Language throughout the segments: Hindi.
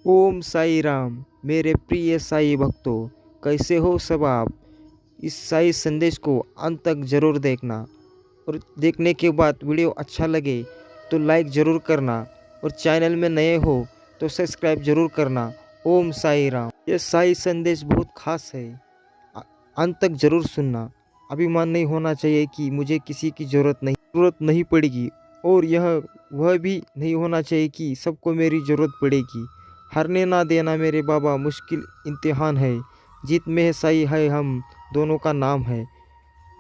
ओम साई राम। मेरे प्रिय साई भक्तों, कैसे हो सब आप। इस साई संदेश को अंत तक ज़रूर देखना और देखने के बाद वीडियो अच्छा लगे तो लाइक ज़रूर करना और चैनल में नए हो तो सब्सक्राइब ज़रूर करना। ओम साई राम। ये साई संदेश बहुत खास है। अ- अंत तक ज़रूर सुनना। अभिमान नहीं होना चाहिए कि मुझे किसी की ज़रूरत नहीं पड़ेगी, और यह वह भी नहीं होना चाहिए कि सबको मेरी ज़रूरत पड़ेगी। हारने ना देना मेरे बाबा, मुश्किल इम्तिहान है। जीत में है साई है, हम दोनों का नाम है।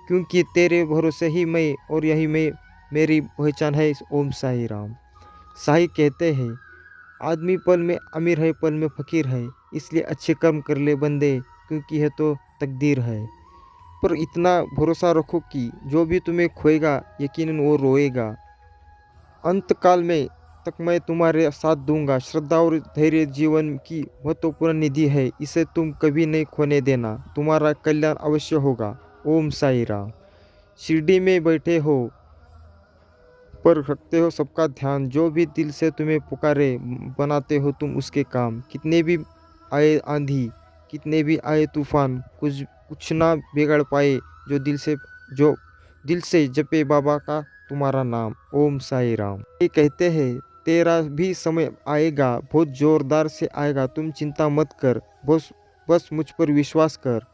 क्योंकि तेरे भरोसे ही मैं, और यही मैं, मेरी पहचान है। ओम साई राम। साई कहते हैं, आदमी पल में अमीर है, पल में फ़कीर है। इसलिए अच्छे कर्म कर ले बंदे, क्योंकि है तो तकदीर है। पर इतना भरोसा रखो कि जो भी तुम्हें खोएगा यकीनन वो रोएगा। अंतकाल में तक मैं तुम्हारे साथ दूंगा। श्रद्धा और धैर्य जीवन की महत्वपूर्ण निधि है, इसे तुम कभी नहीं खोने देना। तुम्हारा कल्याण अवश्य होगा। ओम साई राम। शिरडी में बैठे हो पर रखते हो सबका ध्यान। जो भी दिल से तुम्हें पुकारे बनाते हो तुम उसके काम। कितने भी आए आंधी, कितने भी आए तूफान, कुछ कुछ ना बिगड़ पाए जो दिल से जपे बाबा का तुम्हारा नाम। ओम साई राम। ये कहते हैं, तेरा भी समय आएगा, बहुत जोरदार से आएगा। तुम चिंता मत कर, बस बस मुझ पर विश्वास कर।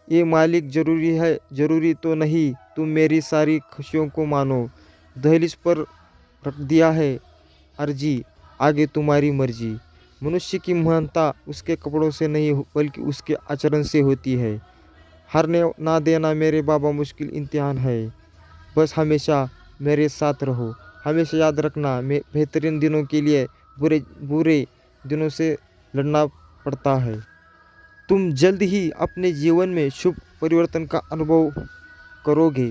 ये मालिक जरूरी है, जरूरी तो नहीं। तुम मेरी सारी खुशियों को मानो। दहलीज पर रख दिया है अर्जी, आगे तुम्हारी मर्जी। मनुष्य की महानता उसके कपड़ों से नहीं बल्कि उसके आचरण से होती है। हारने ना देना मेरे बाबा, मुश्किल इम्तिहान है। बस हमेशा मेरे साथ रहो। हमेशा याद रखना, बेहतरीन दिनों के लिए बुरे बुरे दिनों से लड़ना पड़ता है। तुम जल्द ही अपने जीवन में शुभ परिवर्तन का अनुभव करोगे।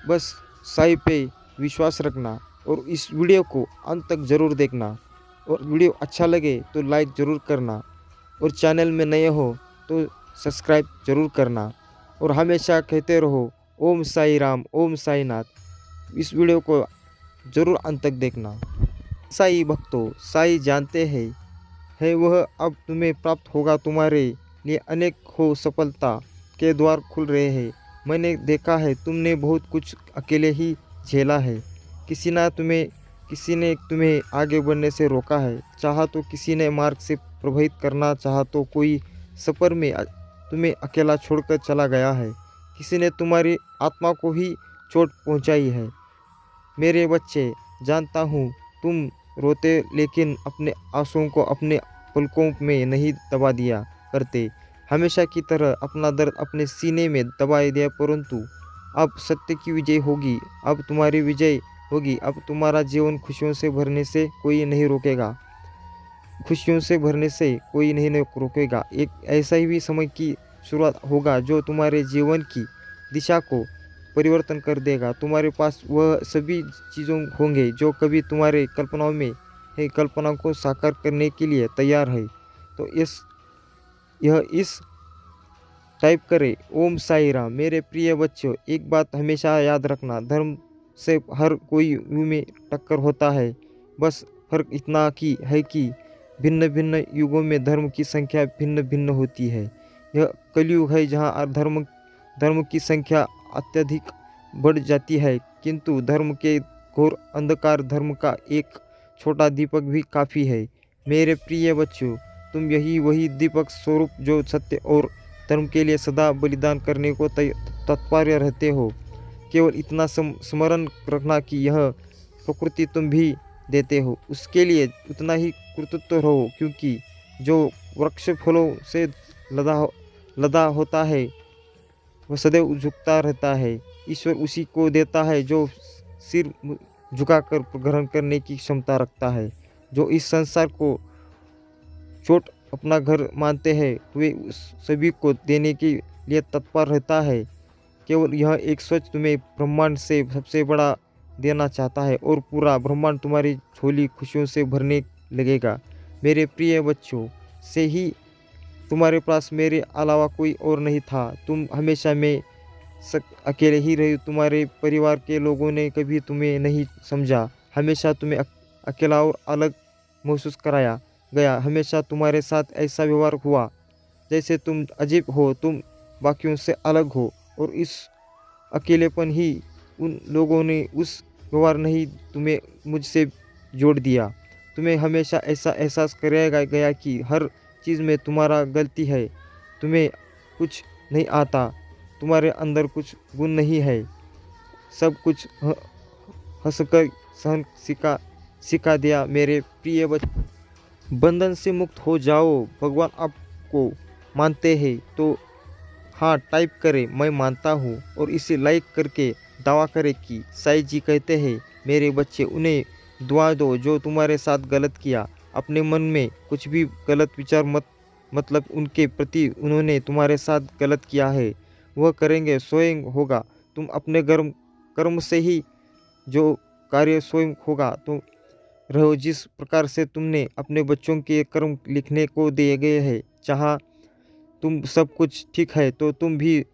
बस साई पे विश्वास रखना और इस वीडियो को अंत तक ज़रूर देखना। और वीडियो अच्छा लगे तो लाइक ज़रूर करना, और चैनल में नए हो तो सब्सक्राइब ज़रूर करना। और हमेशा कहते रहो, ओम साई राम, ओम साई नाथ। इस वीडियो को ज़रूर अंत तक देखना। साई भक्तों, साई जानते हैं है वह अब तुम्हें प्राप्त होगा। तुम्हारे लिए अनेक हो सफलता के द्वार खुल रहे हैं। मैंने देखा है तुमने बहुत कुछ अकेले ही झेला है। किसी ने तुम्हें आगे बढ़ने से रोका है। चाहा तो किसी ने मार्ग से प्रभावित करना, चाहा तो कोई सफ़र में तुम्हें अकेला छोड़कर चला गया है। किसी ने तुम्हारी आत्मा को ही चोट पहुंचाई है। मेरे बच्चे, जानता हूँ तुम रोते, लेकिन अपने आंसुओं को अपने पलकों में नहीं दबा दिया करते। हमेशा की तरह अपना दर्द अपने सीने में दबाए दिया। परंतु अब सत्य की विजय होगी। अब तुम्हारी विजय होगी। अब तुम्हारा जीवन खुशियों से भरने से कोई नहीं रोकेगा। खुशियों से भरने से कोई नहीं रोकेगा। एक ऐसा ही भी समय की शुरुआत होगा जो तुम्हारे जीवन की दिशा को परिवर्तन कर देगा। तुम्हारे पास वह सभी चीज़ों होंगे जो कभी तुम्हारे कल्पनाओं में है, कल्पना को साकार करने के लिए तैयार है। तो इस टाइप करें, ओम साई राम। मेरे प्रिय बच्चों, एक बात हमेशा याद रखना, धर्म से हर कोई युग में टक्कर होता है। बस फर्क इतना की है कि भिन्न भिन्न युगों में धर्म की संख्या भिन्न भिन्न होती है। यह कलयुग है जहाँ धर्म धर्म की संख्या अत्यधिक बढ़ जाती है, किंतु धर्म के घोर अंधकार धर्म का एक छोटा दीपक भी काफ़ी है। मेरे प्रिय बच्चों, तुम यही वही दीपक स्वरूप जो सत्य और धर्म के लिए सदा बलिदान करने को तत्पर रहते हो। केवल इतना स्मरण रखना कि यह प्रकृति तुम भी देते हो, उसके लिए उतना ही कृतज्ञ रहो। क्योंकि जो वृक्ष फलों से लदा लदा होता है वह सदैव झुकता रहता है। ईश्वर उसी को देता है जो सिर झुकाकर ग्रहण करने की क्षमता रखता है। जो इस संसार को चोट अपना घर मानते हैं, वे उस सभी को देने के लिए तत्पर रहता है। केवल यह एक सोच तुम्हें ब्रह्मांड से सबसे बड़ा देना चाहता है, और पूरा ब्रह्मांड तुम्हारी झोली खुशियों से भरने लगेगा। मेरे प्रिय बच्चों, से ही तुम्हारे पास मेरे अलावा कोई और नहीं था। तुम हमेशा में अकेले ही रहे। तुम्हारे परिवार के लोगों ने कभी तुम्हें नहीं समझा, हमेशा तुम्हें अकेला और अलग महसूस कराया। गया। हमेशा तुम्हारे साथ ऐसा व्यवहार हुआ जैसे तुम अजीब हो, तुम बाकियों से अलग हो, और इस अकेलेपन ही उन लोगों ने उस व्यवहार नहीं तुम्हें मुझसे जोड़ दिया। तुम्हें हमेशा ऐसा एहसास कराया गया कि हर चीज़ में तुम्हारा गलती है, तुम्हें कुछ नहीं आता, तुम्हारे अंदर कुछ गुण नहीं है, सब कुछ हंसकर सहन सिखा दिया। मेरे प्रिय बंधन से मुक्त हो जाओ। भगवान आपको मानते हैं तो हाँ टाइप करें, मैं मानता हूँ, और इसे लाइक करके दावा करें कि साईं जी कहते हैं मेरे बच्चे उन्हें दुआ दो जो तुम्हारे साथ गलत किया। अपने मन में कुछ भी गलत विचार मतलब उनके प्रति उन्होंने तुम्हारे साथ गलत किया है वह करेंगे स्वयं होगा। तुम अपने कर्म से ही जो कार्य स्वयं होगा तो रहो। जिस प्रकार से तुमने अपने बच्चों के कर्म लिखने को दिए गए हैं, जहाँ तुम सब कुछ ठीक है तो तुम भी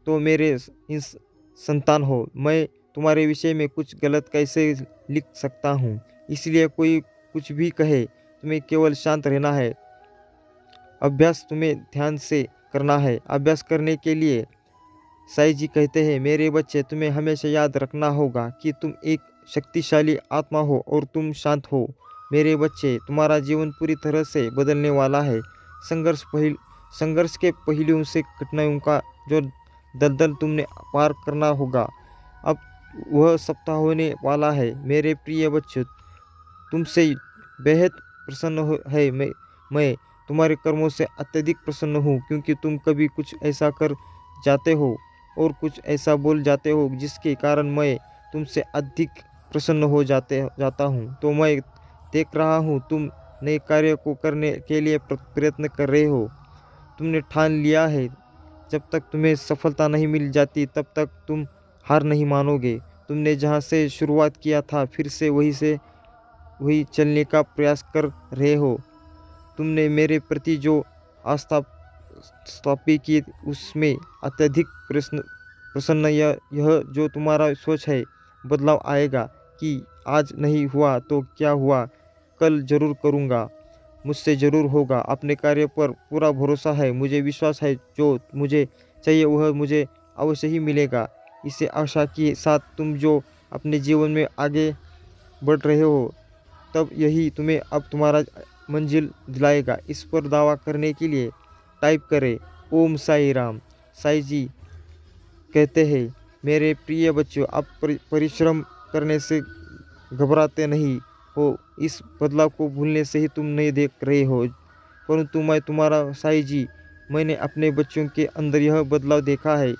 तो मेरे संतान हो। मैं तुम्हारे विषय में कुछ गलत कैसे लिख सकता हूँ? इसलिए कोई कुछ भी कहे, तुम्हें केवल शांत रहना है। अभ्यास तुम्हें ध्यान से करना है। अभ्यास करने के लिए साईं जी कहते हैं मेरे बच्चे तुम्हें हमेशा याद रखना होगा कि तुम एक शक्तिशाली आत्मा हो और तुम शांत हो। मेरे बच्चे तुम्हारा जीवन पूरी तरह से बदलने वाला है। संघर्ष के पहलुओं से कठिनाइयों का जो दलदल तुमने पार करना होगा, अब वह सप्ताह होने वाला है। मेरे प्रिय बच्चों, तुमसे बेहद प्रसन्न है मैं तुम्हारे कर्मों से अत्यधिक प्रसन्न हूँ, क्योंकि तुम कभी कुछ ऐसा कर जाते हो और कुछ ऐसा बोल जाते हो जिसके कारण मैं तुमसे अधिक प्रसन्न हो जाता हूँ। तो मैं देख रहा हूँ तुम नए कार्य को करने के लिए प्रयत्न कर रहे हो। तुमने ठान लिया है जब तक तुम्हें सफलता नहीं मिल जाती तब तक तुम हार नहीं मानोगे। तुमने जहाँ से शुरुआत किया था फिर से वही चलने का प्रयास कर रहे हो। तुमने मेरे प्रति जो आस्था स्थापित की उसमें अत्यधिक प्रसन्न यह जो तुम्हारा सोच है बदलाव आएगा कि आज नहीं हुआ तो क्या हुआ, कल जरूर करूँगा, मुझसे जरूर होगा। अपने कार्य पर पूरा भरोसा है, मुझे विश्वास है जो मुझे चाहिए वह मुझे अवश्य ही मिलेगा। इसे आशा के साथ तुम जो अपने जीवन में आगे बढ़ रहे हो तब यही तुम्हें अब तुम्हारा मंजिल दिलाएगा। इस पर दावा करने के लिए टाइप करें ओम साई राम। साईं जी कहते हैं मेरे प्रिय बच्चों, आप परिश्रम करने से घबराते नहीं हो। इस बदलाव को भूलने से ही तुम नहीं देख रहे हो, परंतु मैं तुम्हारा साईं जी, मैंने अपने बच्चों के अंदर यह बदलाव देखा है।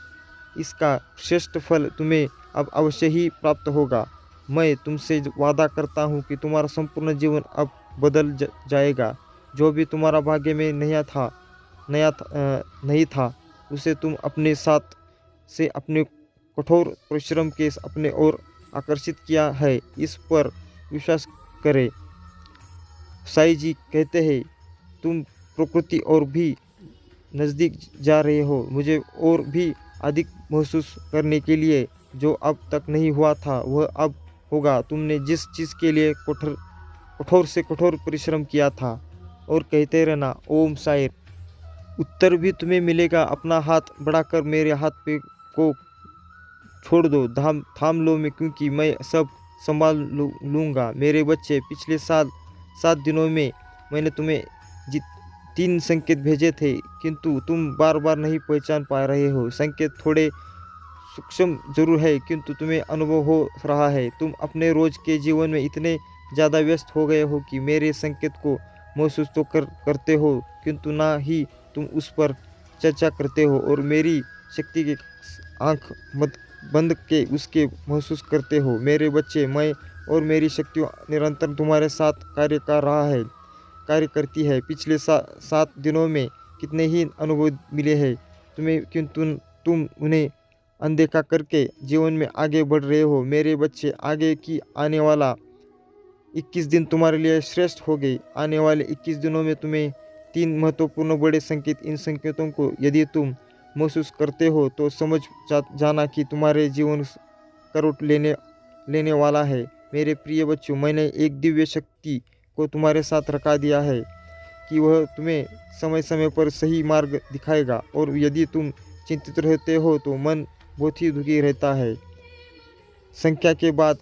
इसका श्रेष्ठ फल तुम्हें अब अवश्य ही प्राप्त होगा। मैं तुमसे वादा करता हूँ कि तुम्हारा संपूर्ण जीवन अब बदल जाएगा। जो भी तुम्हारा भाग्य में नहीं था उसे तुम अपने साथ से अपने कठोर परिश्रम के अपने ओर आकर्षित किया है। इस पर विश्वास करें। साईं जी कहते हैं तुम प्रकृति और भी नज़दीक जा रहे हो, मुझे और भी अधिक महसूस करने के लिए। जो अब तक नहीं हुआ था वह अब होगा। तुमने जिस चीज़ के लिए कठोर से कठोर परिश्रम किया था और कहते रहना ओम साई, उत्तर भी तुम्हें मिलेगा। अपना हाथ बढ़ाकर मेरे हाथ पे को छोड़ दो, थाम लो मैं, क्योंकि मैं सब संभाल लूँगा। मेरे बच्चे, पिछले 7 दिनों में मैंने तुम्हें 3 संकेत भेजे थे, किंतु तुम बार बार नहीं पहचान पा रहे हो। संकेत थोड़े सूक्ष्म जरूर है किंतु तुम्हें अनुभव हो रहा है। तुम अपने रोज के जीवन में इतने ज़्यादा व्यस्त हो गए हो कि मेरे संकेत को महसूस तो करते हो किंतु ना ही तुम उस पर चर्चा करते हो, और मेरी शक्ति की आँख बंद के उसके महसूस करते हो। मेरे बच्चे, मैं और मेरी शक्ति निरंतर तुम्हारे साथ कार्य करती है। पिछले 7 दिनों में कितने ही अनुभव मिले हैं तुम्हें, किंतु तुम उन्हें अनदेखा करके जीवन में आगे बढ़ रहे हो। मेरे बच्चे, आगे की आने वाला 21 दिन तुम्हारे लिए श्रेष्ठ हो गए। आने वाले 21 दिनों में तुम्हें 3 महत्वपूर्ण बड़े संकेत, इन संकेतों को यदि तुम महसूस करते हो तो समझ जाना कि तुम्हारे जीवन करवट लेने वाला है। मेरे प्रिय बच्चों, मैंने एक दिव्य शक्ति को तुम्हारे साथ रखा दिया है। कि वह तुम्हें समय समय पर सही मार्ग दिखाएगा। और यदि तुम चिंतित रहते हो तो मन बहुत ही दुखी रहता है। संख्या के बाद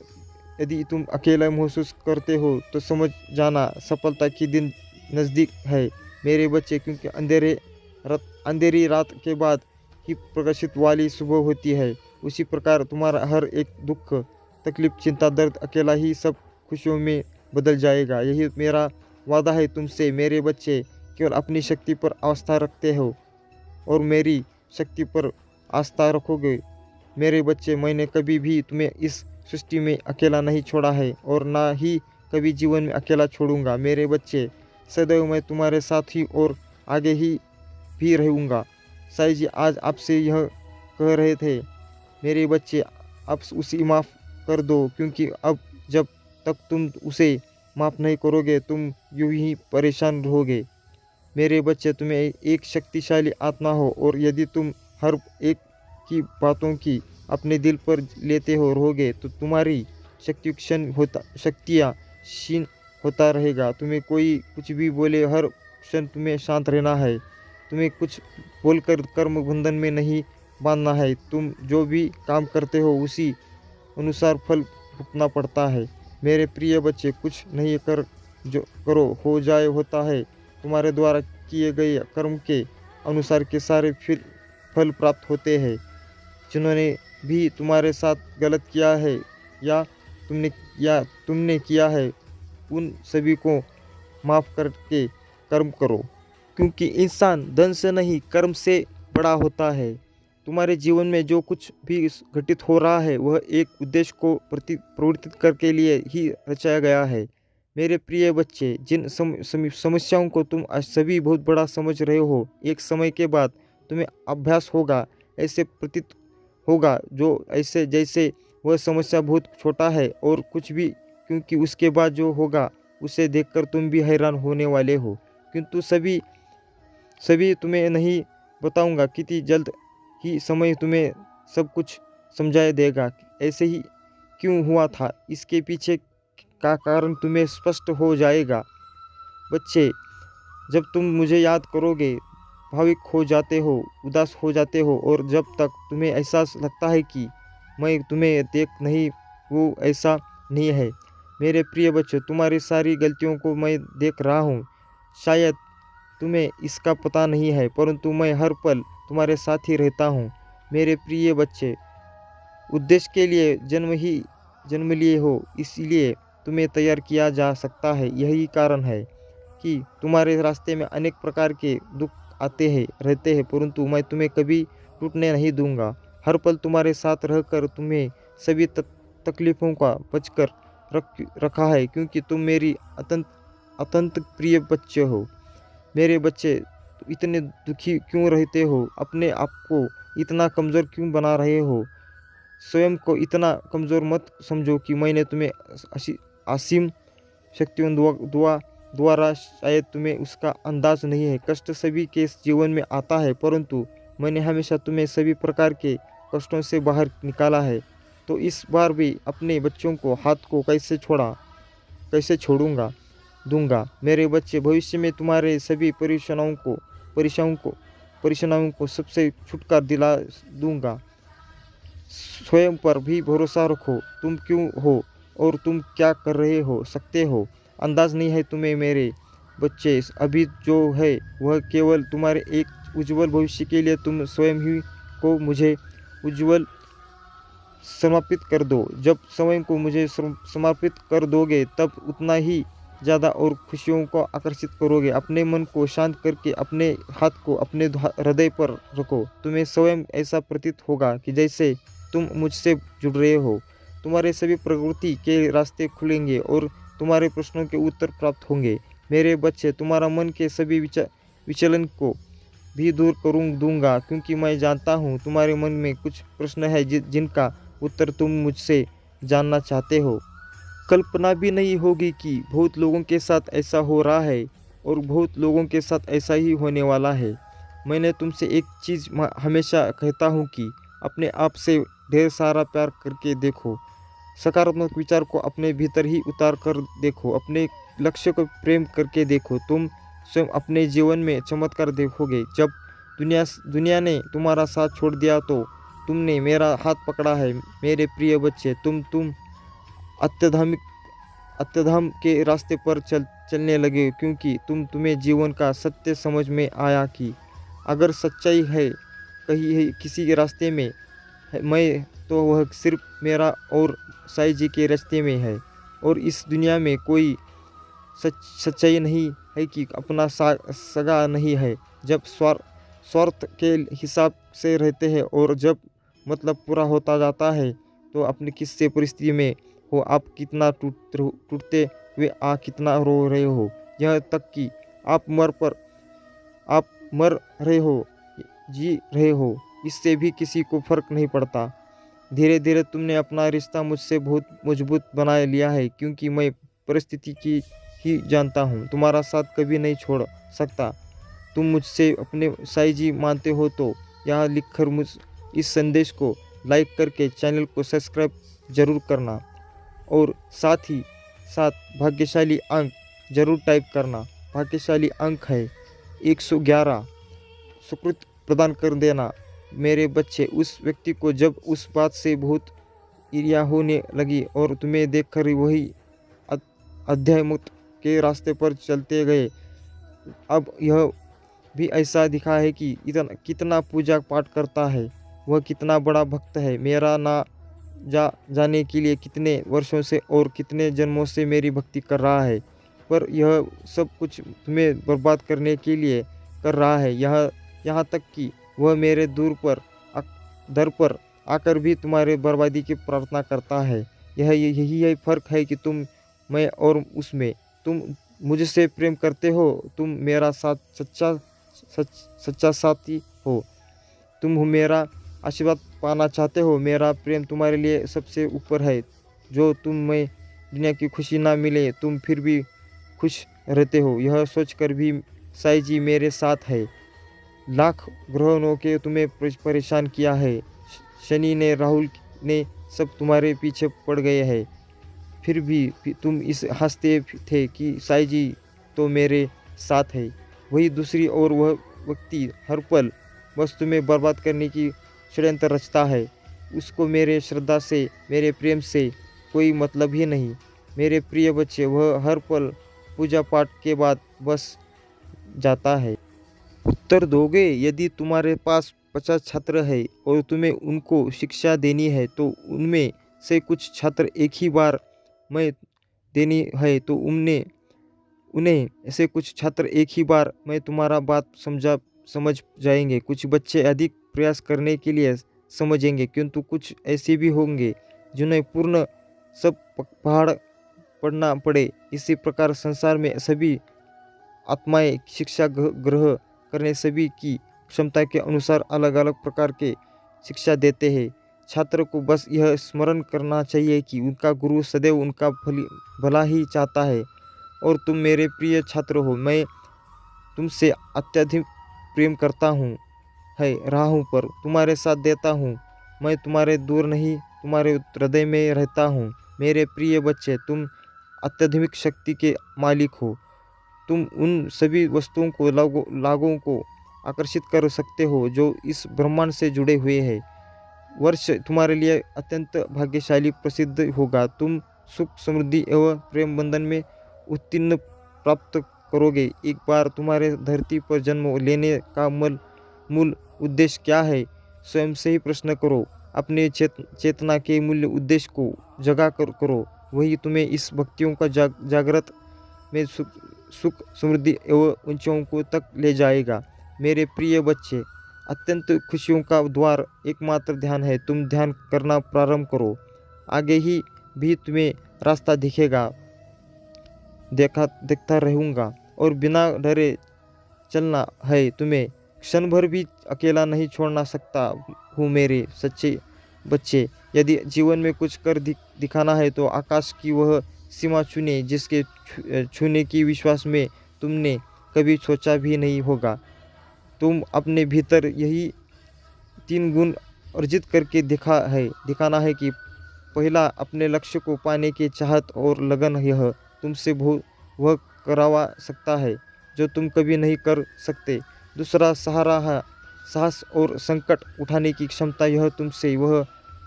यदि तुम अकेला महसूस करते हो तो समझ जाना सफलता की दिन नज़दीक है मेरे बच्चे, क्योंकि अंधेरी रात के बाद ही प्रकाशित वाली सुबह होती है। उसी प्रकार तुम्हारा हर एक दुख, तकलीफ, चिंता, दर्द अकेला ही सब खुशियों में बदल जाएगा। यही मेरा वादा है तुमसे मेरे बच्चे। केवल अपनी शक्ति पर आस्था रखते हो और मेरी शक्ति पर आस्था रखोगे मेरे बच्चे। मैंने कभी भी तुम्हें इस सृष्टि में अकेला नहीं छोड़ा है और ना ही कभी जीवन में अकेला छोड़ूंगा मेरे बच्चे। सदैव मैं तुम्हारे साथ ही और आगे ही भी रहूँगा। साईं जी आज आपसे यह कह रहे थे मेरे बच्चे, आप उसे माफ़ कर दो, क्योंकि अब जब तक तुम उसे माफ़ नहीं करोगे तुम यूं ही परेशान रहोगे मेरे बच्चे। तुम्हें एक शक्तिशाली आत्मा हो और यदि तुम हर एक की बातों की अपने दिल पर लेते हो रहोगे तो तुम्हारी शक्तियाँ क्षीण होता रहेगा। तुम्हें कोई कुछ भी बोले हर क्षण तुम्हें शांत रहना है। तुम्हें कुछ बोलकर कर्म बंधन में नहीं बांधना है। तुम जो भी काम करते हो उसी अनुसार फल भुगतना पड़ता है मेरे प्रिय बच्चे। कुछ नहीं कर जो करो हो जाए होता है। तुम्हारे द्वारा किए गए कर्म के अनुसार के सारे फल प्राप्त होते हैं। जिन्होंने भी तुम्हारे साथ गलत किया है या तुमने किया है उन सभी को माफ़ करके कर्म करो, क्योंकि इंसान धन से नहीं कर्म से बड़ा होता है। तुम्हारे जीवन में जो कुछ भी घटित हो रहा है वह एक उद्देश्य को प्रवर्तित करके लिए ही रचाया गया है मेरे प्रिय बच्चे। जिन समस्याओं को तुम आज सभी बहुत बड़ा समझ रहे हो, एक समय के बाद तुम्हें अभ्यास होगा, ऐसे प्रतीत होगा जो ऐसे जैसे वह समस्या बहुत छोटा है और कुछ भी, क्योंकि उसके बाद जो होगा उसे देखकर तुम भी हैरान होने वाले हो। किंतु सभी तुम्हें नहीं बताऊंगा, कितनी जल्द ही समय तुम्हें सब कुछ समझा देगा ऐसे ही क्यों हुआ था। इसके पीछे का कारण तुम्हें स्पष्ट हो जाएगा बच्चे। जब तुम मुझे याद करोगे, भावुक हो जाते हो, उदास हो जाते हो और जब तक तुम्हें एहसास लगता है कि मैं तुम्हें देख नहीं, वो ऐसा नहीं है मेरे प्रिय बच्चों। तुम्हारी सारी गलतियों को मैं देख रहा हूँ। शायद तुम्हें इसका पता नहीं है, परंतु मैं हर पल तुम्हारे साथ ही रहता हूँ मेरे प्रिय बच्चे। उद्देश्य के लिए जन्म लिए हो, इसलिए तुम्हें तैयार किया जा सकता है। यही कारण है कि तुम्हारे रास्ते में अनेक प्रकार के दुख आते हैं रहते हैं, परंतु मैं तुम्हें कभी टूटने नहीं दूंगा। हर पल तुम्हारे साथ रहकर तुम्हें सभी तकलीफ़ों का बचकर रखा है, क्योंकि तुम मेरी अत्यंत प्रिय बच्चे हो मेरे बच्चे। इतने दुखी क्यों रहते हो? अपने आप को इतना कमज़ोर क्यों बना रहे हो? स्वयं को इतना कमज़ोर मत समझो कि मैंने तुम्हें असीम शक्तियों द्वारा, शायद तुम्हें उसका अंदाज नहीं है। कष्ट सभी के जीवन में आता है, परंतु मैंने हमेशा तुम्हें सभी प्रकार के कष्टों से बाहर निकाला है। तो इस बार भी अपने बच्चों को हाथ को कैसे छोड़ूंगा दूंगा मेरे बच्चे। भविष्य में तुम्हारे सभी परेशानियों को सबसे छुटकारा दिला दूंगा। स्वयं पर भी भरोसा रखो। तुम क्यों हो और तुम क्या कर रहे हो सकते हो अंदाज नहीं है तुम्हें मेरे बच्चे। अभी जो है वह केवल तुम्हारे एक उज्जवल भविष्य के लिए। तुम स्वयं ही को मुझे उज्जवल समर्पित कर दो। जब स्वयं को मुझे समर्पित कर दोगे तब उतना ही ज़्यादा और खुशियों को आकर्षित करोगे। अपने मन को शांत करके अपने हाथ को अपने हृदय पर रखो। तुम्हें स्वयं ऐसा प्रतीत होगा कि जैसे तुम मुझसे जुड़ रहे हो। तुम्हारे सभी प्रवृत्ति के रास्ते खुलेंगे और तुम्हारे प्रश्नों के उत्तर प्राप्त होंगे मेरे बच्चे। तुम्हारा मन के सभी विचलन को भी दूर दूंगा, क्योंकि मैं जानता हूँ तुम्हारे मन में कुछ प्रश्न है जिनका उत्तर तुम मुझसे जानना चाहते हो। कल्पना भी नहीं होगी कि बहुत लोगों के साथ ऐसा हो रहा है और बहुत लोगों के साथ ऐसा ही होने वाला है। मैंने तुमसे एक चीज़ हमेशा कहता हूँ कि अपने आप से ढेर सारा प्यार करके देखो। सकारात्मक विचार को अपने भीतर ही उतार कर देखो। अपने लक्ष्य को प्रेम करके देखो। तुम स्वयं अपने जीवन में चमत्कार देखोगे। जब दुनिया ने तुम्हारा साथ छोड़ दिया तो तुमने मेरा हाथ पकड़ा है। मेरे प्रिय बच्चे, तुम अत्यधार्मिक अत्यधम के रास्ते पर चलने लगे, क्योंकि तुम्हें जीवन का सत्य समझ में आया कि अगर सच्चाई है कहीं है किसी के रास्ते में मैं, तो वह सिर्फ मेरा और साईं जी के रास्ते में है। और इस दुनिया में कोई सच्चाई नहीं है कि अपना सगा नहीं है। जब स्वार्थ के हिसाब से रहते हैं और जब मतलब पूरा होता जाता है, तो अपनी किससे परिस्थिति में हो, आप कितना टूटते हुए कितना रो रहे हो, यह तक कि आप मर रहे हो, जी रहे हो, इससे भी किसी को फर्क नहीं पड़ता। धीरे धीरे तुमने अपना रिश्ता मुझसे बहुत मजबूत बना लिया है, क्योंकि मैं परिस्थिति की ही जानता हूँ, तुम्हारा साथ कभी नहीं छोड़ सकता। तुम मुझसे अपने साईं जी मानते हो तो यहाँ लिखकर मुझ इस संदेश को लाइक करके चैनल को सब्सक्राइब जरूर करना, और साथ ही साथ भाग्यशाली अंक जरूर टाइप करना। भाग्यशाली अंक है 111। सुकृत प्रदान कर देना मेरे बच्चे उस व्यक्ति को जब उस बात से बहुत ईर्ष्या होने लगी और तुम्हें देखकर वही अध्यात्म के रास्ते पर चलते गए। अब यह भी ऐसा दिखा है कि कितना पूजा पाठ करता है, वह कितना बड़ा भक्त है। मेरा ना जाने के लिए कितने वर्षों से और कितने जन्मों से मेरी भक्ति कर रहा है, पर यह सब कुछ तुम्हें बर्बाद करने के लिए कर रहा है। यहाँ तक कि वह मेरे दर पर आकर भी तुम्हारे बर्बादी की प्रार्थना करता है। यही फर्क है कि तुम मैं और उसमें। तुम मुझसे प्रेम करते हो, तुम मेरा सच्चा साथी हो, तुम मेरा आशीर्वाद पाना चाहते हो। मेरा प्रेम तुम्हारे लिए सबसे ऊपर है। जो मैं दुनिया की खुशी ना मिले, तुम फिर भी खुश रहते हो, यह सोचकर भी साईं जी मेरे साथ है। लाख ग्रहों के तुम्हें परेशान किया है, शनि ने, राहुल ने, सब तुम्हारे पीछे पड़ गए हैं, फिर भी तुम इस हंसते थे कि साईं जी तो मेरे साथ है। वही दूसरी ओर वह व्यक्ति हर पल बस तुम्हें बर्बाद करने की षड्यंत्र रचता है। उसको मेरे श्रद्धा से, मेरे प्रेम से कोई मतलब ही नहीं। मेरे प्रिय बच्चे, वह हर पल पूजा पाठ के बाद बस जाता है। उत्तर दोगे? यदि तुम्हारे पास 50 छात्र है और तुम्हें उनको शिक्षा देनी है, तो उनमें से कुछ छात्र एक ही बार में देनी है तो उन्हें ऐसे कुछ छात्र एक ही बार में तुम्हारा बात समझ जाएंगे। कुछ बच्चे अधिक प्रयास करने के लिए समझेंगे, किंतु कुछ ऐसे भी होंगे जिन्हें पूर्ण सब पहाड़ पढ़ना पड़े। इसी प्रकार संसार में सभी आत्माएं शिक्षा ग्रहण करने सभी की क्षमता के अनुसार अलग अलग प्रकार के शिक्षा देते हैं। छात्र को बस यह स्मरण करना चाहिए कि उनका गुरु सदैव उनका भला ही चाहता है। और तुम मेरे प्रिय छात्र हो, मैं तुमसे अत्यधिक प्रेम करता रहा हूँ, पर तुम्हारे साथ देता हूँ। मैं तुम्हारे दूर नहीं, तुम्हारे हृदय में रहता हूँ। मेरे प्रिय बच्चे, तुम अत्यधिक शक्ति के मालिक हो। तुम उन सभी वस्तुओं को, लागों को आकर्षित कर सकते हो जो इस ब्रह्मांड से जुड़े हुए हैं। वर्ष तुम्हारे लिए अत्यंत भाग्यशाली प्रसिद्ध होगा। तुम सुख, समृद्धि एवं प्रेम बंधन में उत्तीर्ण प्राप्त करोगे। एक बार तुम्हारे धरती पर जन्म लेने का मूल उद्देश्य क्या है? स्वयं से ही प्रश्न करो। अपने चेतना के मूल्य उद्देश्य को जगा करो। वही तुम्हें इस भक्तियों का जागृत में सुख, समृद्धि एवं ऊंचाइयों को तक ले जाएगा। मेरे प्रिय बच्चे, अत्यंत खुशियों का द्वार एकमात्र ध्यान है। तुम ध्यान करना प्रारंभ करो, आगे ही भी तुम्हें रास्ता दिखेगा। देखता रहूँगा और बिना डरे चलना है। तुम्हें क्षण भर भी अकेला नहीं छोड़ना सकता हूँ मेरे सच्चे बच्चे। यदि जीवन में कुछ कर दिखाना है तो आकाश की वह सीमा चुने जिसके छूने की विश्वास में तुमने कभी सोचा भी नहीं होगा। तुम अपने भीतर यही 3 गुण अर्जित करके दिखाना है कि पहला, अपने लक्ष्य को पाने की चाहत और लगन, यह तुमसे वह करवा सकता है। जो तुम कभी नहीं कर सकते। दूसरा सहारा है साहस और संकट उठाने की क्षमता, यह तुमसे वह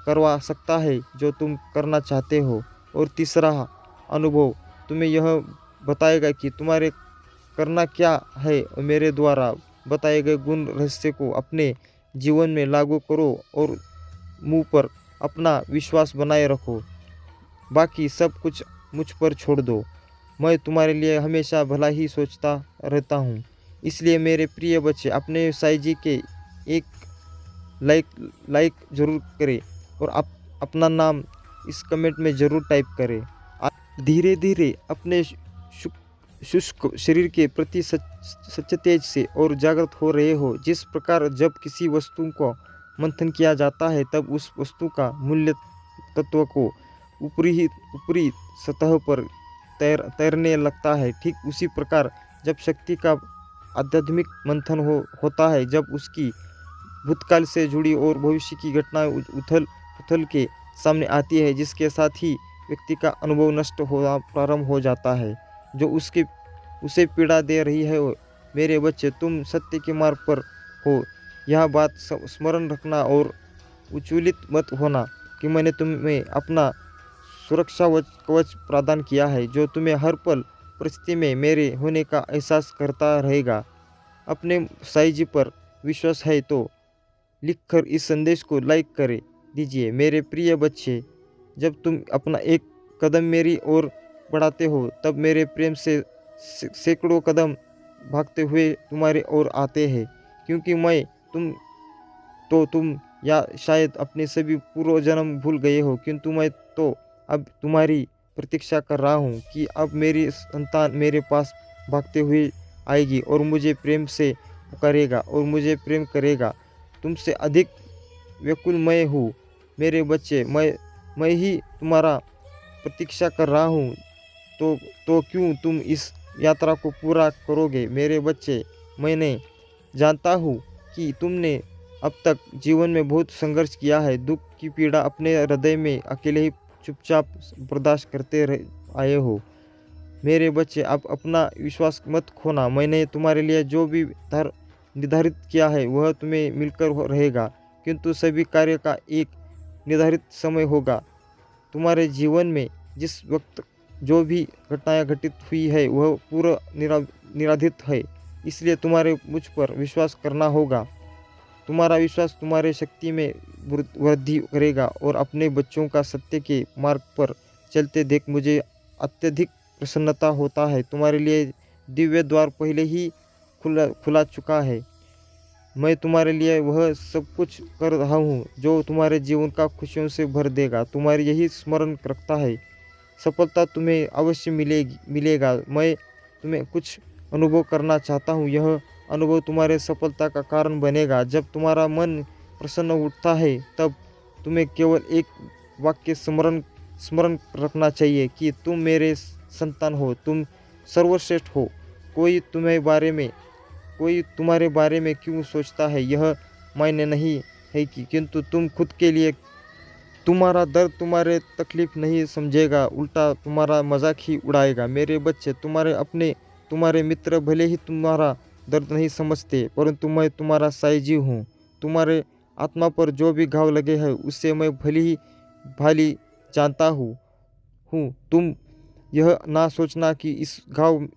करवा सकता है जो तुम करना चाहते हो। और तीसरा अनुभव तुम्हें यह बताएगा कि तुम्हारे करना क्या है। मेरे द्वारा बताए गए गुण रहस्य को अपने जीवन में लागू करो और मुंह पर अपना विश्वास बनाए रखो। बाकी सब कुछ मुझ पर छोड़ दो। मैं तुम्हारे लिए हमेशा भला ही सोचता रहता हूँ। इसलिए मेरे प्रिय बच्चे, अपने साई जी के एक लाइक लाइक ज़रूर करें और अपना नाम इस कमेंट में ज़रूर टाइप करें। धीरे धीरे अपने शुष्क शरीर के प्रति सच्चे तेज से और जागृत हो रहे हो। जिस प्रकार जब किसी वस्तु को मंथन किया जाता है तब उस वस्तु का मूल्य तत्व को ऊपरी सतह पर तैरने लगता है, ठीक उसी प्रकार जब शक्ति का आध्यात्मिक मंथन होता है, जब उसकी भूतकाल से जुड़ी और भविष्य की घटनाएं उथल के सामने आती है, जिसके साथ ही व्यक्ति का अनुभव नष्ट होना प्रारंभ हो जाता है, जो उसे पीड़ा दे रही है। मेरे बच्चे, तुम सत्य के मार्ग पर हो, यह बात स्मरण रखना और विचलित मत होना कि मैंने तुम्हें अपना सुरक्षा कवच प्रदान किया है, जो तुम्हें हर पल परिस्थिति में मेरे होने का एहसास करता रहेगा। अपने साई जी पर विश्वास है तो लिखकर इस संदेश को लाइक कर दीजिए। मेरे प्रिय बच्चे, जब तुम अपना एक कदम मेरी ओर बढ़ाते हो तब मेरे प्रेम से सैकड़ों कदम भागते हुए तुम्हारी ओर आते हैं, क्योंकि मैं तुम या शायद अपने सभी पूर्व जन्म भूल गए हो, किंतु मैं तो अब तुम्हारी प्रतीक्षा कर रहा हूँ कि अब मेरी संतान मेरे पास भागते हुए आएगी और मुझे प्रेम से पुकारेगा और मुझे प्रेम करेगा। तुमसे अधिक व्याकुल मैं हूँ मेरे बच्चे, मैं ही तुम्हारा प्रतीक्षा कर रहा हूँ। तो क्यों तुम इस यात्रा को पूरा करोगे मेरे बच्चे। मैंने जानता हूँ कि तुमने अब तक जीवन में बहुत संघर्ष किया है, दुख की पीड़ा अपने हृदय में अकेले ही चुपचाप बर्दाश्त करते आए हो। मेरे बच्चे, अब अपना विश्वास मत खोना। मैंने तुम्हारे लिए जो भी निर्धारित किया है वह तुम्हें मिलकर रहेगा, किंतु सभी कार्य का एक निर्धारित समय होगा। तुम्हारे जीवन में जिस वक्त जो भी घटनाएं घटित हुई है वह पूरा निराधित है, इसलिए तुम्हारे मुझ पर विश्वास करना होगा। तुम्हारा विश्वास तुम्हारे शक्ति में वृद्धि करेगा और अपने बच्चों का सत्य के मार्ग पर चलते देख मुझे अत्यधिक प्रसन्नता होता है। तुम्हारे लिए दिव्य द्वार पहले ही खुला चुका है। मैं तुम्हारे लिए वह सब कुछ कर रहा हूँ जो तुम्हारे जीवन का खुशियों से भर देगा। तुम्हारी यही स्मरण रखता है, सफलता तुम्हें अवश्य मिलेगा। मैं तुम्हें कुछ अनुभव करना चाहता हूँ, यह अनुभव तुम्हारे सफलता का कारण बनेगा। जब तुम्हारा मन प्रसन्न उठता है तब तुम्हें केवल एक वाक्य स्मरण रखना चाहिए कि तुम मेरे संतान हो, तुम सर्वश्रेष्ठ हो। कोई तुम्हारे बारे में क्यों सोचता है यह मायने नहीं है कि, किंतु तुम खुद के लिए तुम्हारा दर्द तुम्हारे तकलीफ नहीं समझेगा, उल्टा तुम्हारा मजाक ही उड़ाएगा। मेरे बच्चे, तुम्हारे मित्र भले ही तुम्हारा दर्द नहीं समझते, परंतु मैं तुम्हारा साई जी हूँ। तुम्हारे आत्मा पर जो भी घाव लगे हैं उससे मैं भाली जानता हूँ। तुम यह ना सोचना कि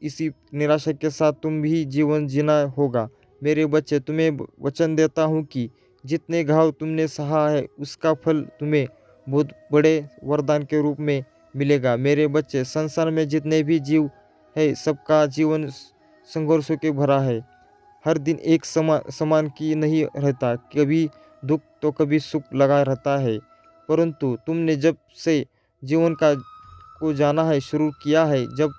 इसी निराशा के साथ तुम भी जीवन जीना होगा। मेरे बच्चे, तुम्हें वचन देता हूँ कि जितने घाव तुमने सहा है उसका फल तुम्हें बहुत बड़े वरदान के रूप में मिलेगा। मेरे बच्चे, संसार में जितने भी जीव है सबका जीवन संघर्षों के भरा है। हर दिन एक समान की नहीं रहता, कभी दुख तो कभी सुख लगा रहता है। परंतु तुमने जब से जीवन को जाना है शुरू किया है, जब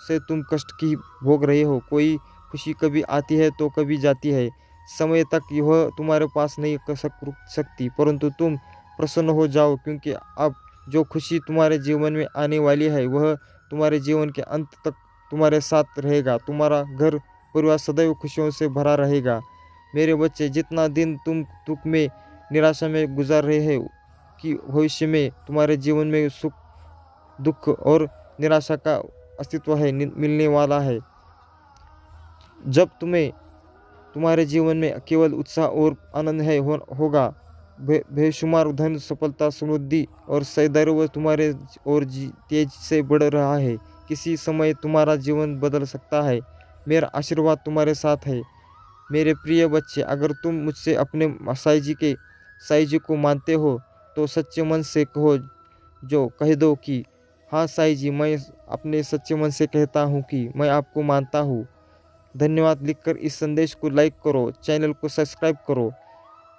से तुम कष्ट की भोग रहे हो, कोई खुशी कभी आती है तो कभी जाती है। समय तक यह तुम्हारे पास नहीं रुक सकती, परंतु तुम प्रसन्न हो जाओ, क्योंकि अब जो खुशी तुम्हारे जीवन में आने वाली है वह तुम्हारे जीवन के अंत तक तुम्हारे साथ रहेगा। तुम्हारा घर परिवार सदैव खुशियों से भरा रहेगा। मेरे बच्चे, जितना दिन तुम दुख में निराशा में गुजार रहे हो कि भविष्य में तुम्हारे जीवन में सुख दुख और निराशा का अस्तित्व है मिलने वाला है। जब तुम्हारे जीवन में केवल उत्साह और आनंद होगा, बेशुमार धन, सफलता, समृद्धि और सौंदर्य तुम्हारे और तेज से बढ़ रहा है। किसी समय तुम्हारा जीवन बदल सकता है। मेरा आशीर्वाद तुम्हारे साथ है। मेरे प्रिय बच्चे, अगर तुम मुझसे अपने साईं जी को मानते हो तो सच्चे मन से कह दो कि हाँ साईं जी, मैं अपने सच्चे मन से कहता हूँ कि मैं आपको मानता हूँ। धन्यवाद लिखकर इस संदेश को लाइक करो, चैनल को सब्सक्राइब करो।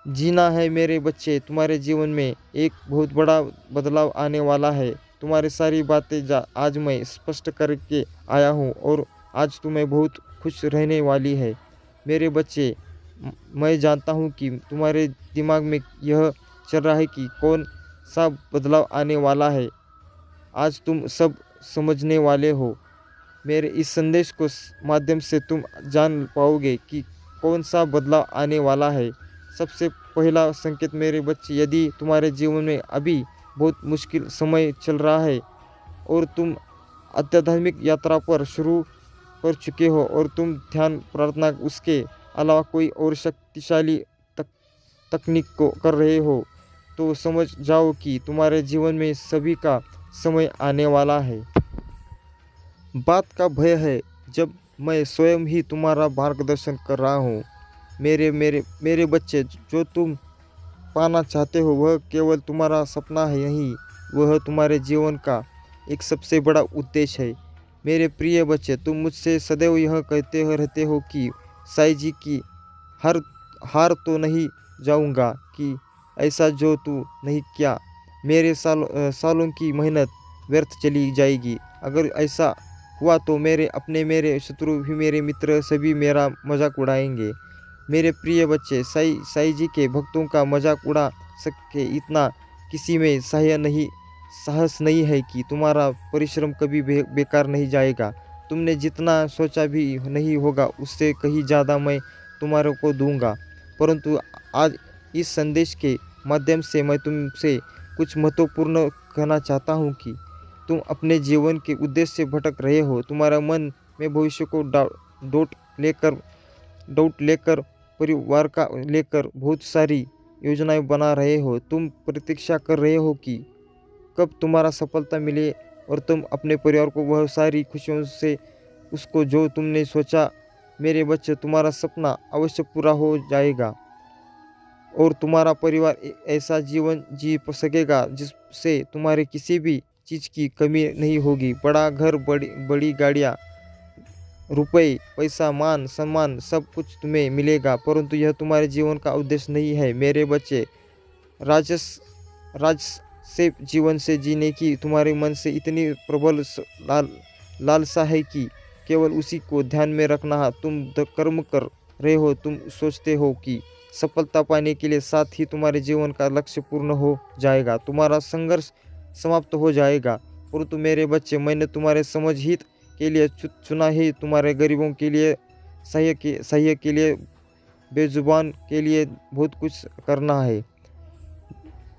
जीना है मेरे बच्चे, तुम्हारे जीवन में एक बहुत बड़ा बदलाव आने वाला है। तुम्हारी सारी बातें आज मैं स्पष्ट करके आया हूँ और आज तुम्हें बहुत खुश रहने वाली है। मेरे बच्चे, मैं जानता हूँ कि तुम्हारे दिमाग में यह चल रहा है कि कौन सा बदलाव आने वाला है। आज तुम सब समझने वाले हो। मेरे इस संदेश को माध्यम से तुम जान पाओगे कि कौन सा बदलाव आने वाला है। सबसे पहला संकेत मेरे बच्चे, यदि तुम्हारे जीवन में अभी बहुत मुश्किल समय चल रहा है और तुम आध्यात्मिक यात्रा पर शुरू कर चुके हो और तुम ध्यान, प्रार्थना, उसके अलावा कोई और शक्तिशाली तकनीक को कर रहे हो, तो समझ जाओ कि तुम्हारे जीवन में सभी का समय आने वाला है। बात का भय है जब मैं स्वयं ही तुम्हारा मार्गदर्शन कर रहा हूँ। मेरे मेरे मेरे बच्चे, जो तुम पाना चाहते हो वह केवल तुम्हारा सपना है नहीं, वह तुम्हारे जीवन का एक सबसे बड़ा उद्देश्य है। मेरे प्रिय बच्चे, तुम मुझसे सदैव यह कहते रहते हो कि साईं जी की हार तो नहीं जाऊंगा कि ऐसा जो तू नहीं किया, मेरे सालों की मेहनत व्यर्थ चली जाएगी। अगर ऐसा हुआ तो मेरे शत्रु भी, मेरे मित्र सभी मेरा मजाक उड़ाएंगे। मेरे प्रिय बच्चे, साईं जी के भक्तों का मजाक उड़ा सके इतना किसी में साहस नहीं है कि तुम्हारा परिश्रम कभी बेकार नहीं जाएगा। तुमने जितना सोचा भी नहीं होगा उससे कहीं ज़्यादा मैं तुम्हारे को दूंगा। परंतु आज इस संदेश के माध्यम से मैं तुमसे कुछ महत्वपूर्ण कहना चाहता हूँ कि तुम अपने जीवन के उद्देश्य से भटक रहे हो। तुम्हारा मन में भविष्य को डाउट लेकर, परिवार का लेकर बहुत सारी योजनाएं बना रहे हो। तुम प्रतीक्षा कर रहे हो कि कब तुम्हारा सफलता मिले और तुम अपने परिवार को वह सारी खुशियों से उसको जो तुमने सोचा। मेरे बच्चे, तुम्हारा सपना अवश्य पूरा हो जाएगा और तुम्हारा परिवार ऐसा जीवन जी सकेगा जिससे तुम्हारे किसी भी चीज़ की कमी नहीं होगी। बड़ा घर, बड़ी गाड़ियाँ, रुपए, पैसा, मान सम्मान सब कुछ तुम्हें मिलेगा, परंतु यह तुम्हारे जीवन का उद्देश्य नहीं है। मेरे बच्चे, राज से जीवन से जीने की तुम्हारे मन से इतनी प्रबल लालसा है कि केवल उसी को ध्यान में रखना है। तुम कर्म कर रहे हो, तुम सोचते हो कि सफलता पाने के लिए साथ ही तुम्हारे जीवन का लक्ष्य पूर्ण हो जाएगा, तुम्हारा संघर्ष समाप्त हो जाएगा। परंतु मेरे बच्चे, मैंने तुम्हारे समझ हित के लिए चुना ही, तुम्हारे गरीबों के लिए, सहाय के लिए, बेजुबान के लिए बहुत कुछ करना है।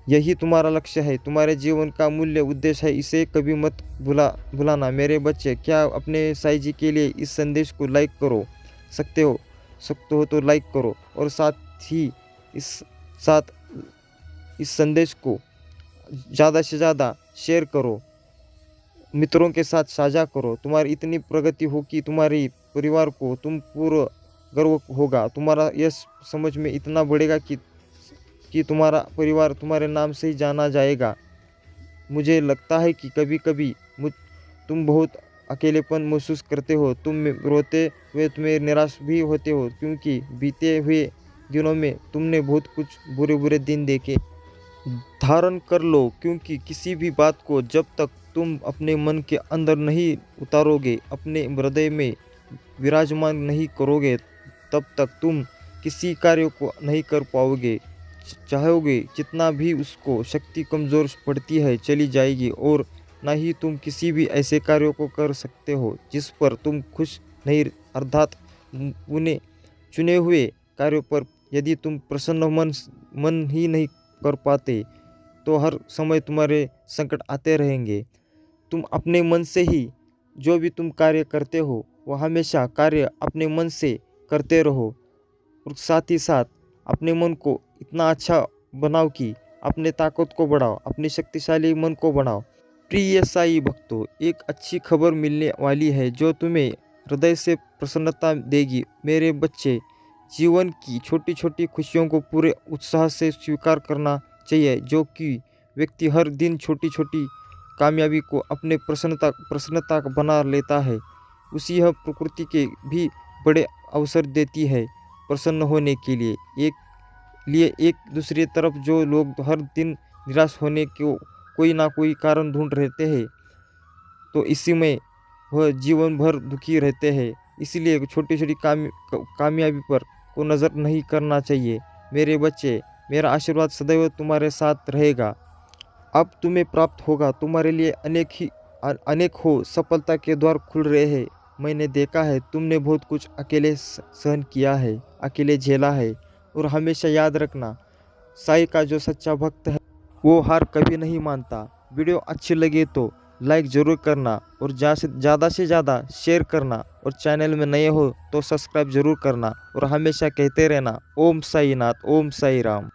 यही तुम्हारा लक्ष्य है, तुम्हारे जीवन का मूल्य उद्देश्य है। इसे कभी मत भुलाना। मेरे बच्चे, क्या अपने साईं जी के लिए इस संदेश को लाइक करो सकते हो तो लाइक करो और साथ ही इस संदेश को ज़्यादा से ज़्यादा शेयर करो, मित्रों के साथ साझा करो। तुम्हारी इतनी प्रगति हो कि तुम्हारे परिवार को तुम पूरा गर्व होगा। तुम्हारा यश समझ में इतना बढ़ेगा कि तुम्हारा परिवार तुम्हारे नाम से ही जाना जाएगा। मुझे लगता है कि कभी कभी तुम बहुत अकेलेपन महसूस करते हो, तुम रोते हुए तुम्हें निराश भी होते हो, क्योंकि बीते हुए दिनों में तुमने बहुत कुछ बुरे दिन देखे। धारण कर लो, क्योंकि किसी भी बात को जब तक तुम अपने मन के अंदर नहीं उतारोगे, अपने हृदय में विराजमान नहीं करोगे, तब तक तुम किसी कार्य को नहीं कर पाओगे। चाहोगे जितना भी, उसको शक्ति कमज़ोर पड़ती है चली जाएगी और ना ही तुम किसी भी ऐसे कार्यों को कर सकते हो जिस पर तुम खुश नहीं। अर्थात उन्हें चुने हुए कार्यों पर यदि तुम प्रसन्न मन ही नहीं कर पाते तो हर समय तुम्हारे संकट आते रहेंगे। तुम अपने मन से ही जो भी तुम कार्य करते हो वो हमेशा कार्य अपने मन से करते रहो और साथ ही साथ अपने मन को इतना अच्छा बनाओ कि अपने ताकत को बढ़ाओ, अपने शक्तिशाली मन को बढ़ाओ। प्रिय साई भक्तों, एक अच्छी खबर मिलने वाली है जो तुम्हें हृदय से प्रसन्नता देगी। मेरे बच्चे, जीवन की छोटी छोटी खुशियों को पूरे उत्साह से स्वीकार करना चाहिए। जो कि व्यक्ति हर दिन छोटी छोटी कामयाबी को अपने प्रसन्नता बना लेता है, उसी यह प्रकृति के भी बड़े अवसर देती है प्रसन्न होने के लिए। एक दूसरी तरफ जो लोग हर दिन निराश होने को कोई ना कोई कारण ढूंढ रहते हैं, तो इसी में वह जीवन भर दुखी रहते हैं। इसलिए छोटी छोटी कामयाबी पर को नज़र नहीं करना चाहिए। मेरे बच्चे, मेरा आशीर्वाद सदैव तुम्हारे साथ रहेगा। अब तुम्हें प्राप्त होगा। तुम्हारे लिए अनेक हो सफलता के द्वार खुल रहे हैं। मैंने देखा है तुमने बहुत कुछ अकेले सहन किया है, अकेले झेला है। और हमेशा याद रखना, साईं का जो सच्चा भक्त है वो हार कभी नहीं मानता। वीडियो अच्छी लगे तो लाइक ज़रूर करना और ज़्यादा से ज़्यादा शेयर करना, और चैनल में नए हो तो सब्सक्राइब ज़रूर करना, और हमेशा कहते रहना ओम साईनाथ, ओम साई राम।